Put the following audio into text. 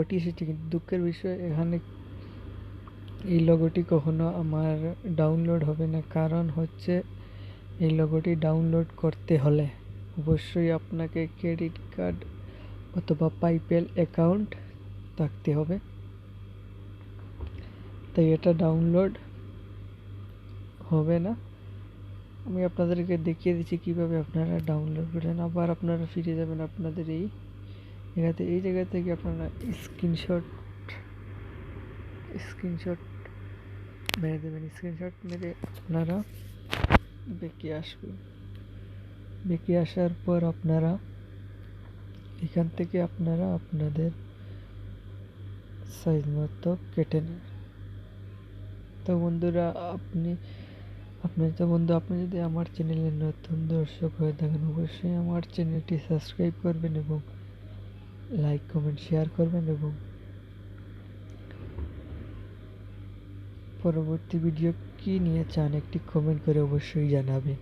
লোগোটি এসেছে, কিন্তু দুঃখের বিষয় এখানে এই লোগোটি কখনো আমার ডাউনলোড হবে না। কারণ হচ্ছে এই লোগোটি ডাউনলোড করতে হলে অবশ্যই আপনাকে ক্রেডিট কার্ড অথবা পাইপেল অ্যাকাউন্ট থাকতে হবে, তাই এটা ডাউনলোড হবে না। আমি আপনাদেরকে দেখিয়ে দিচ্ছি কিভাবে আপনারা ডাউনলোড করেন। আবার আপনারা ফিরে যাবেন আপনাদের এই জায়গা থেকে আপনারা স্ক্রিনশট মেরে দেবেন। স্ক্রিনশট মেরে আপনারা বেঁকে আসবেন। বেঁকে আসার পর আপনারা এখান থেকে আপনারা আপনাদের সাইজ মতো কেটে নেন। তো বন্ধুরা আপনি যদি আমার চ্যানেলে নতুন দর্শক হয়ে থাকেন অবশ্যই আমার চ্যানেলটি সাবস্ক্রাইব করবেন এবং লাইক কমেন্ট শেয়ার করবেন এবং পরবর্তী ভিডিও কি নিয়ে চান একটি কমেন্ট করে অবশ্যই জানাবেন।